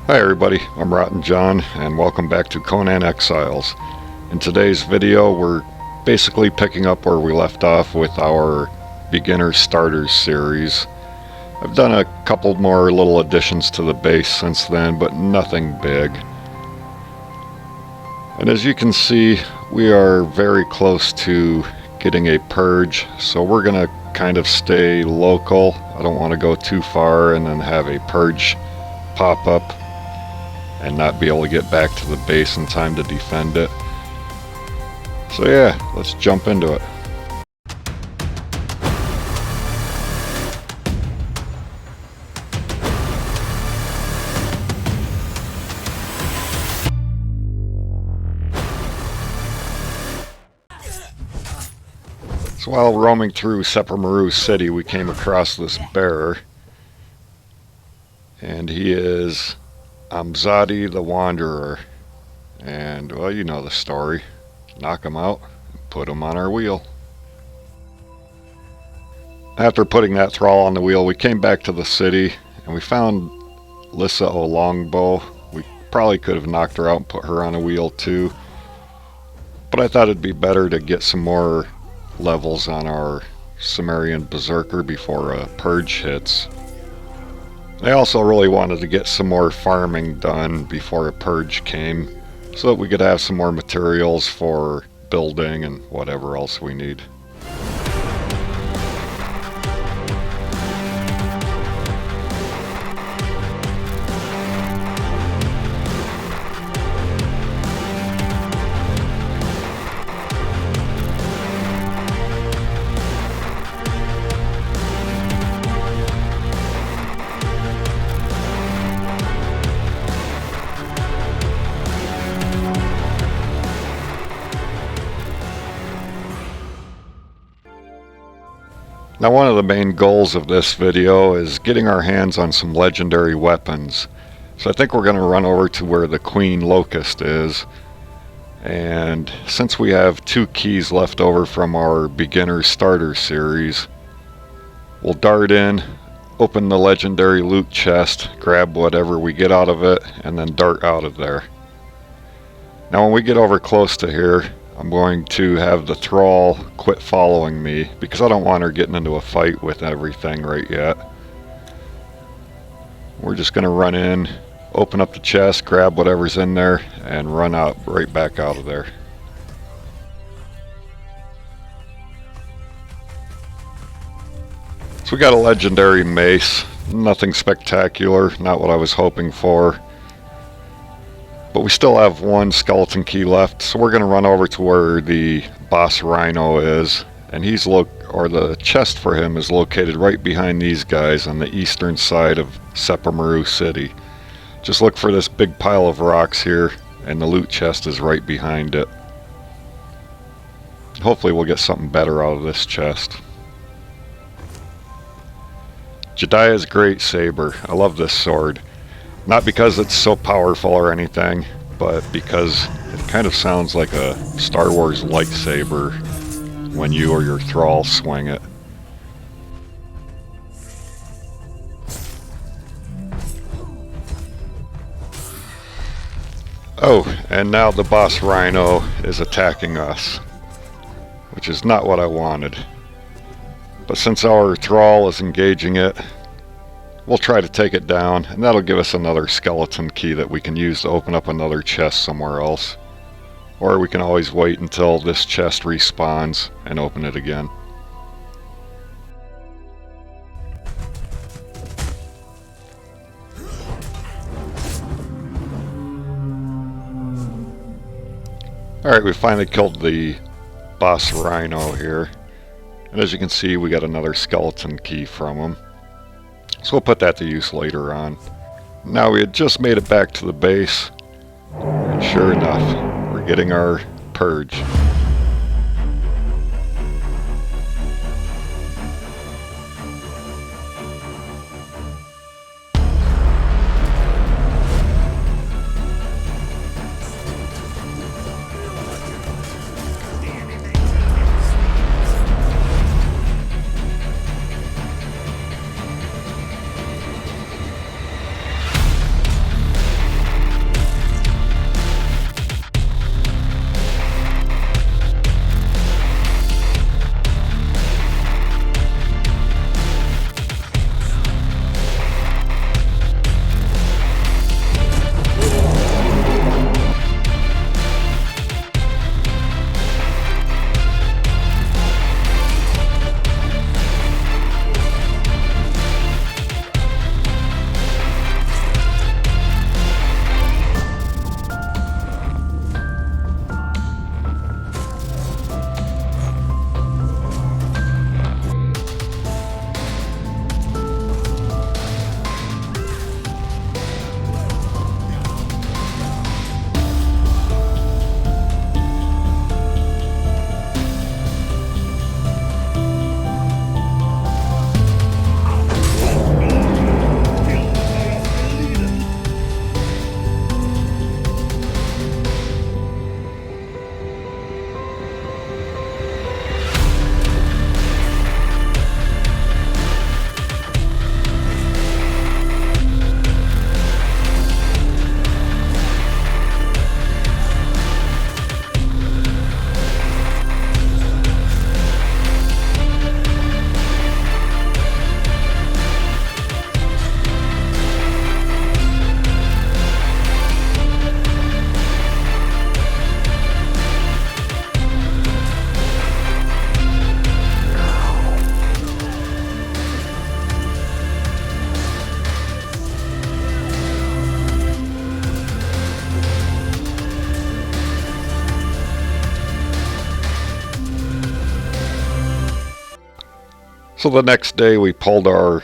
Hi everybody, I'm Rotten John and welcome back to Conan Exiles. In today's video we're basically picking up where we left off with our Beginner Starters series. I've done a couple more little additions to the base since then, but nothing big. And as you can see, we are very close to getting a purge, so we're gonna kind of stay local. I don't want to go too far and then have a purge pop up and not be able to get back to the base in time to defend it. So yeah, let's jump into it. So while roaming through Sepamaru City, we came across this bearer, and he is Amzadi the Wanderer, and well, you know the story. Knock him out, put him on our wheel. After putting that Thrall on the wheel, we came back to the city and we found Lissa Longbow. We probably could have knocked her out and put her on a wheel too, but I thought it'd be better to get some more levels on our Sumerian Berserker before a purge hits. I also really wanted to get some more farming done before a purge came, so that we could have some more materials for building and whatever else we need. Now, one of the main goals of this video is getting our hands on some legendary weapons. So I think we're going to run over to where the Queen Locust is. And since we have 2 keys left over from our Beginner Starter series, we'll dart in, open the legendary loot chest, grab whatever we get out of it, and then dart out of there. Now when we get over close to here, I'm going to have the Thrall quit following me because I don't want her getting into a fight with everything right yet. We're just going to run in, open up the chest, grab whatever's in there, and run out right back out of there. So we got a legendary mace, nothing spectacular, not what I was hoping for. But we still have 1 skeleton key left, so we're going to run over to where the boss rhino is, and the chest for him is located right behind these guys on the eastern side of Sepamaru City. Just look for this big pile of rocks here, and the loot chest is right behind it. Hopefully we'll get something better out of this chest. Jediah's Great Saber. I love this sword. Not because it's so powerful or anything, but because it kind of sounds like a Star Wars lightsaber when you or your Thrall swing it. Oh, and now the boss rhino is attacking us, which is not what I wanted. But since our Thrall is engaging it, we'll try to take it down, and that'll give us another skeleton key that we can use to open up another chest somewhere else. Or we can always wait until this chest respawns and open it again. Alright, we finally killed the boss rhino here. And as you can see, we got another skeleton key from him. So we'll put that to use later on. Now we had just made it back to the base, and sure enough, we're getting our purge. So the next day we pulled our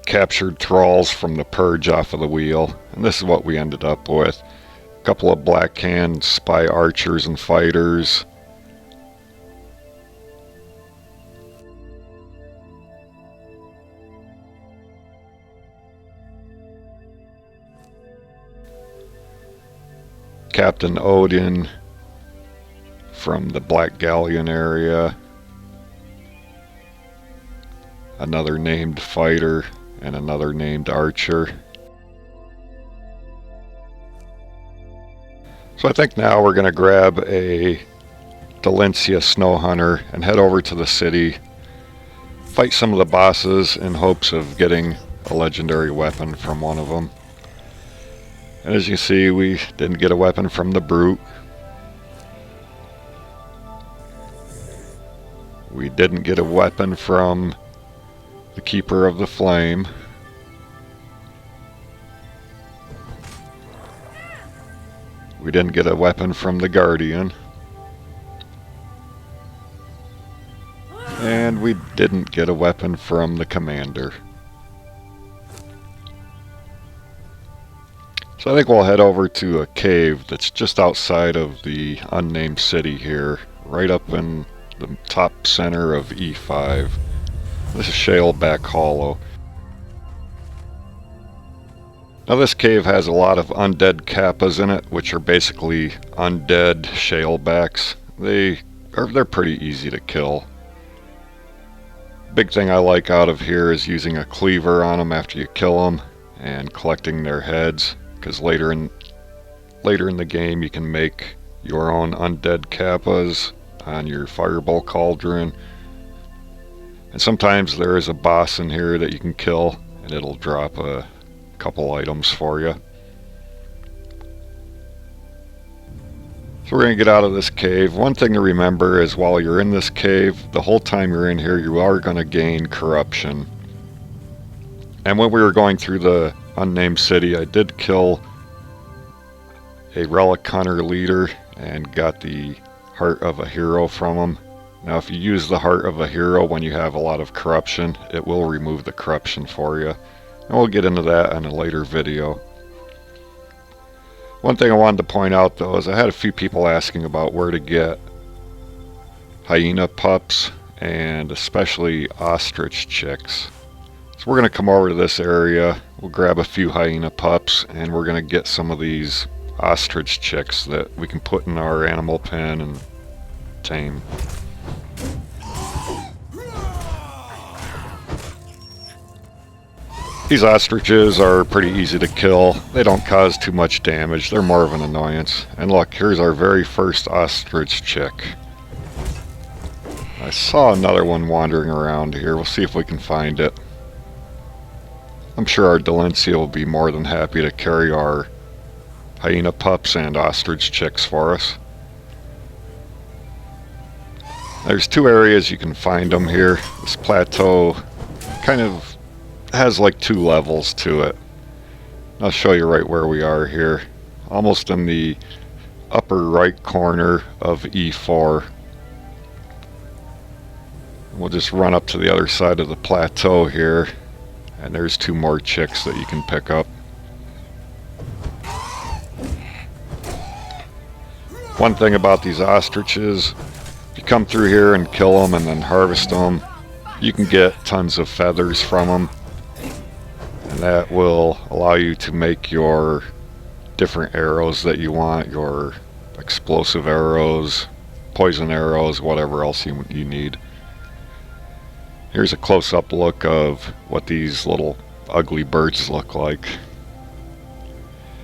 captured thralls from the purge off of the wheel, and this is what we ended up with. A couple of black hand spy archers and fighters. Captain Odin from the Black Galleon area. Another named fighter and another named archer. So I think now we're going to grab a Dalencia snow hunter and head over to the city, fight some of the bosses in hopes of getting a legendary weapon from one of them. And as you see, we didn't get a weapon from the brute. We didn't get a weapon from the Keeper of the Flame. We didn't get a weapon from the Guardian. And we didn't get a weapon from the Commander. So I think we'll head over to a cave that's just outside of the unnamed city here, right up in the top center of E5. This is Shaleback Hollow. Now this cave has a lot of undead kappas in it, which are basically undead shalebacks. They're pretty easy to kill. Big thing I like out of here is using a cleaver on them after you kill them and collecting their heads, because later in the game you can make your own undead kappas on your fireball cauldron. And sometimes there is a boss in here that you can kill and it'll drop a couple items for you. So we're going to get out of this cave. One thing to remember is while you're in this cave, the whole time you're in here, you are going to gain corruption. And when we were going through the unnamed city, I did kill a relic hunter leader and got the heart of a hero from him. Now if you use the heart of a hero when you have a lot of corruption, it will remove the corruption for you. And we'll get into that in a later video. One thing I wanted to point out though is I had a few people asking about where to get hyena pups and especially ostrich chicks. So we're going to come over to this area, we'll grab a few hyena pups, and we're going to get some of these ostrich chicks that we can put in our animal pen and tame. These ostriches are pretty easy to kill. They don't cause too much damage. They're more of an annoyance. And look, here's our very first ostrich chick. I saw another one wandering around here. We'll see if we can find it. I'm sure our Dalencia will be more than happy to carry our hyena pups and ostrich chicks for us. There's two areas you can find them here. This plateau kind of has like two levels to it. I'll show you right where we are here. Almost in the upper right corner of E4. We'll just run up to the other side of the plateau here, and there's two more chicks that you can pick up. One thing about these ostriches, if you come through here and kill them and then harvest them, you can get tons of feathers from them. And that will allow you to make your different arrows that you want, your explosive arrows, poison arrows, whatever else you need. Here's a close-up look of what these little ugly birds look like.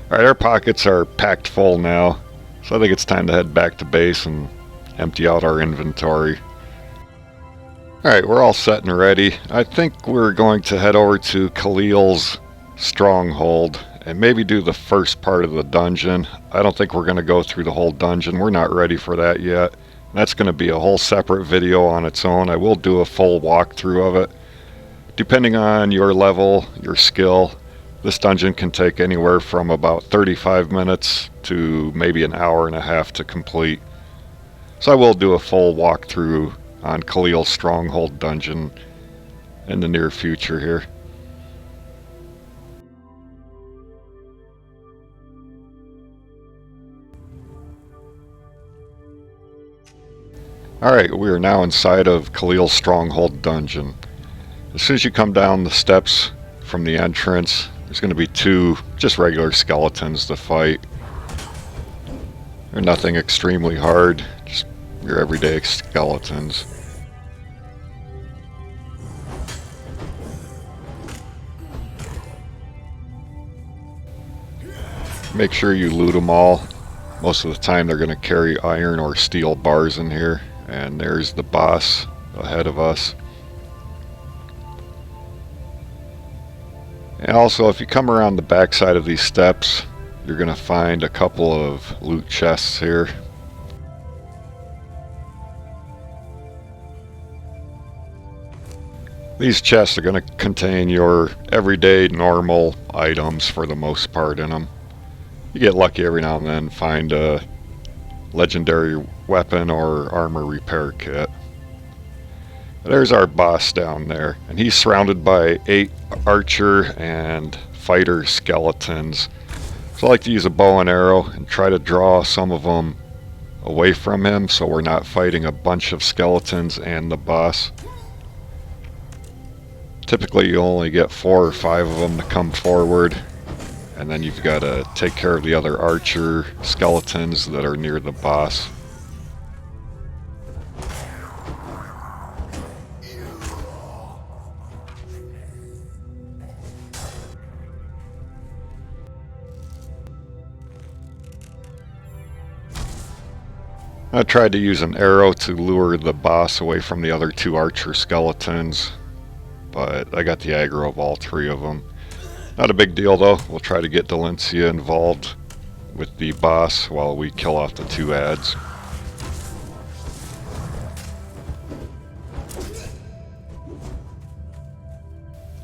Alright, our pockets are packed full now, so I think it's time to head back to base and empty out our inventory. Alright, we're all set and ready. I think we're going to head over to Kaleals Stronghold and maybe do the first part of the dungeon. I don't think we're going to go through the whole dungeon. We're not ready for that yet. That's going to be a whole separate video on its own. I will do a full walkthrough of it. Depending on your level, your skill, this dungeon can take anywhere from about 35 minutes to maybe an hour and a half to complete. So I will do a full walkthrough on Kaleals Stronghold dungeon in the near future here. Alright, we are now inside of Kaleals Stronghold dungeon. As soon as you come down the steps from the entrance, there's going to be two just regular skeletons to fight. They're nothing extremely hard, just your everyday skeletons. Make sure you loot them all. Most of the time they're going to carry iron or steel bars in here. And there's the boss ahead of us. And also, if you come around the back side of these steps, you're going to find a couple of loot chests here. These chests are going to contain your everyday normal items for the most part in them. You get lucky every now and then, find a legendary weapon or armor repair kit. There's our boss down there, and he's surrounded by 8 archer and fighter skeletons. So I like to use a bow and arrow and try to draw some of them away from him so we're not fighting a bunch of skeletons and the boss. Typically you only get 4 or 5 of them to come forward, and then you've got to take care of the other archer skeletons that are near the boss. I tried to use an arrow to lure the boss away from the other 2 archer skeletons, but I got the aggro of all 3 of them. Not a big deal though. We'll try to get Dalencia involved with the boss while we kill off the 2 ads.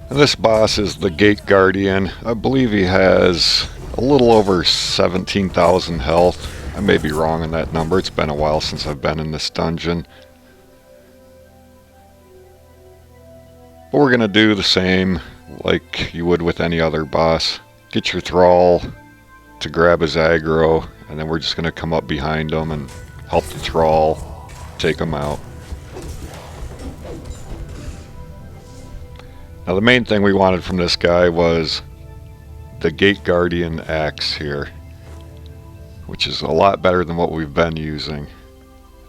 And this boss is the Gate Guardian. I believe he has a little over 17,000 health. I may be wrong on that number. It's been a while since I've been in this dungeon. But we're going to do the same like you would with any other boss. Get your Thrall to grab his aggro, and then we're just going to come up behind him and help the Thrall take him out. Now the main thing we wanted from this guy was the Gate Guardian axe here, which is a lot better than what we've been using.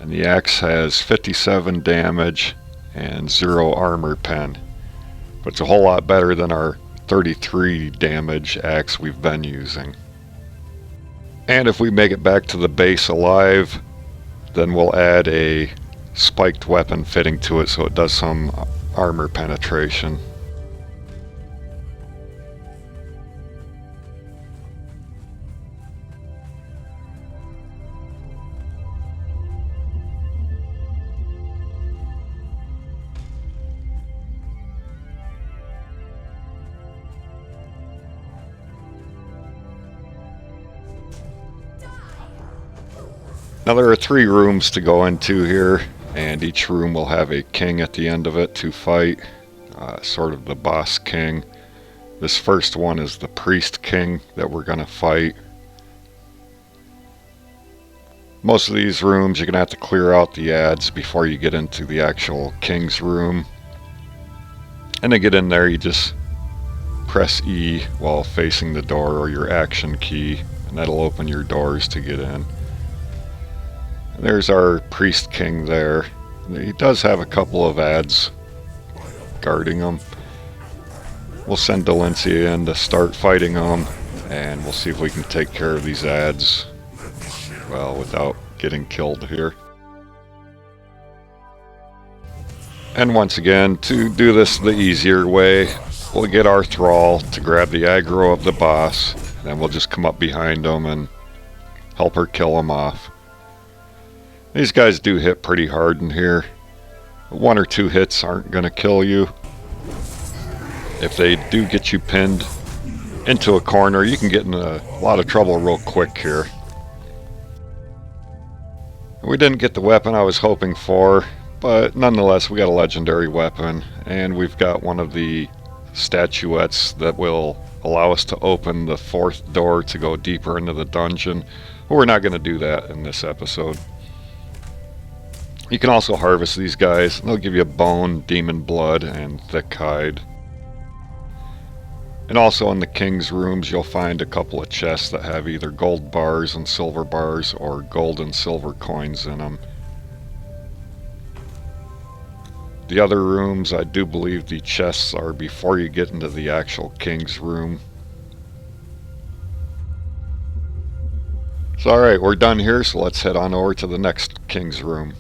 And the axe has 57 damage and 0 armor pen. But it's a whole lot better than our 33 damage axe we've been using. And if we make it back to the base alive, then we'll add a spiked weapon fitting to it so it does some armor penetration. Now there are 3 rooms to go into here, and each room will have a king at the end of it to fight, sort of the boss king. This first one is the priest king that we're going to fight. Most of these rooms you're going to have to clear out the ads before you get into the actual king's room. And to get in there you just press E while facing the door, or your action key, and that'll open your doors to get in. There's our priest king there. He does have a couple of ads guarding him. We'll send Dalencia in to start fighting them, and we'll see if we can take care of these ads, well, without getting killed here. And once again, to do this the easier way, we'll get our Thrall to grab the aggro of the boss, and then we'll just come up behind him and help her kill him off. These guys do hit pretty hard in here. 1 or 2 hits aren't going to kill you. If they do get you pinned into a corner, you can get in a lot of trouble real quick here. We didn't get the weapon I was hoping for, But nonetheless, we got a legendary weapon, and we've got one of the statuettes that will allow us to open the fourth door to go deeper into the dungeon. But we're not going to do that in this episode. You can also harvest these guys. They'll give you bone, demon blood, and thick hide. And also in the king's rooms, you'll find a couple of chests that have either gold bars and silver bars or gold and silver coins in them. The other rooms, I do believe the chests are before you get into the actual king's room. So alright, we're done here, so let's head on over to the next king's room.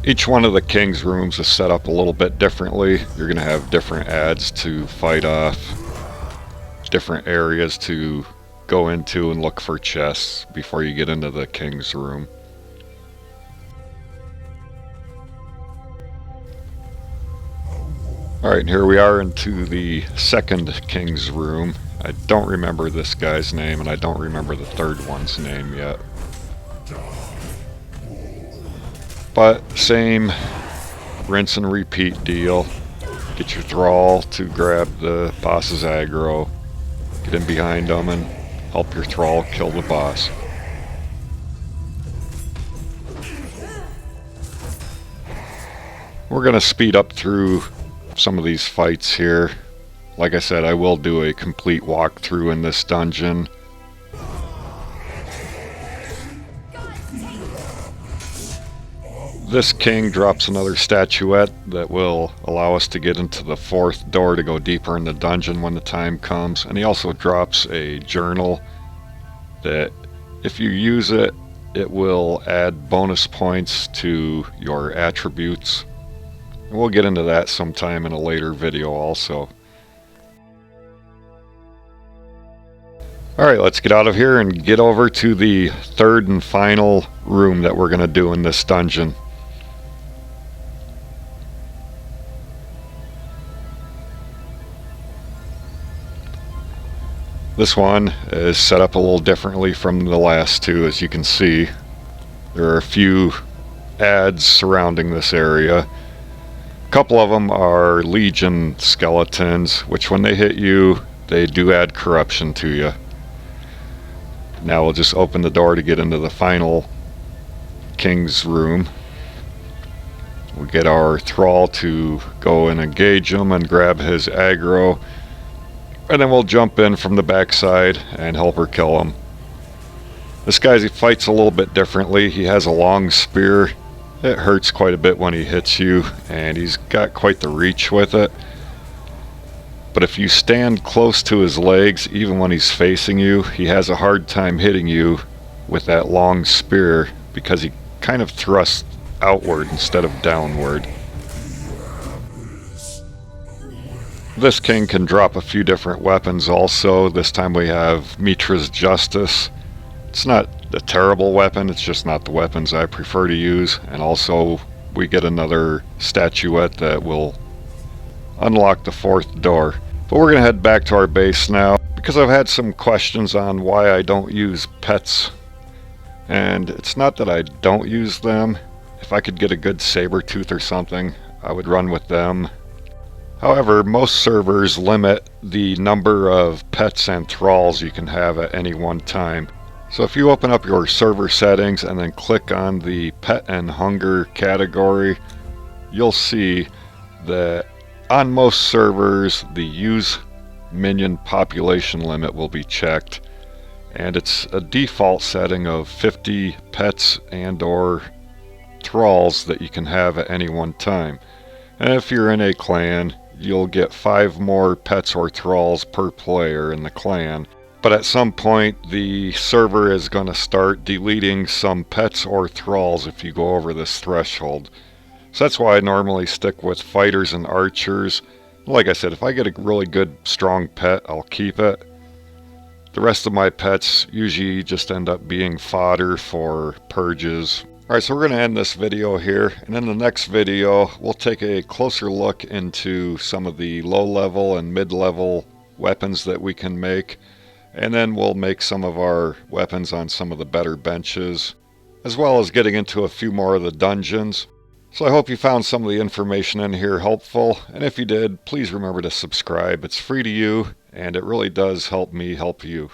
Each one of the king's rooms is set up a little bit differently. You're going to have different adds to fight off, different areas to go into and look for chests before you get into the king's room. Alright, here we are into the second king's room. I don't remember this guy's name, and I don't remember the third one's name yet. But same rinse and repeat deal. Get your Thrall to grab the boss's aggro, get in behind them and help your Thrall kill the boss. We're going to speed up through some of these fights here. Like I said, I will do a complete walkthrough in this dungeon. This king drops another statuette that will allow us to get into the fourth door to go deeper in the dungeon when the time comes. And he also drops a journal that if you use it, it will add bonus points to your attributes. And we'll get into that sometime in a later video also. Alright, let's get out of here and get over to the third and final room that we're going to do in this dungeon. This one is set up a little differently from the last two, as you can see. There are a few adds surrounding this area. A couple of them are Legion skeletons, which when they hit you, they do add corruption to you. Now we'll just open the door to get into the final king's room. We'll get our Thrall to go and engage him and grab his aggro. And then we'll jump in from the backside and help her kill him. This guy, he fights a little bit differently. He has a long spear. It hurts quite a bit when he hits you, and he's got quite the reach with it. But if you stand close to his legs, even when he's facing you, he has a hard time hitting you with that long spear because he kind of thrusts outward instead of downward. This king can drop a few different weapons also. This time we have Mitra's Justice. It's not a terrible weapon, it's just not the weapons I prefer to use. And also we get another statuette that will unlock the fourth door. But we're going to head back to our base now, because I've had some questions on why I don't use pets. And it's not that I don't use them. If I could get a good saber tooth or something, I would run with them. However, most servers limit the number of pets and thralls you can have at any one time. So if you open up your server settings and then click on the pet and hunger category, you'll see that on most servers the use minion population limit will be checked, and it's a default setting of 50 pets and or thralls that you can have at any one time. And if you're in a clan, you'll get 5 more pets or thralls per player in the clan. But at some point the server is going to start deleting some pets or thralls if you go over this threshold. So that's why I normally stick with fighters and archers. Like I said, if I get a really good strong pet, I'll keep it. The rest of my pets usually just end up being fodder for purges. Alright, so we're going to end this video here, and in the next video we'll take a closer look into some of the low-level and mid-level weapons that we can make, and then we'll make some of our weapons on some of the better benches, as well as getting into a few more of the dungeons. So I hope you found some of the information in here helpful, and if you did, please remember to subscribe. It's free to you, and it really does help me help you.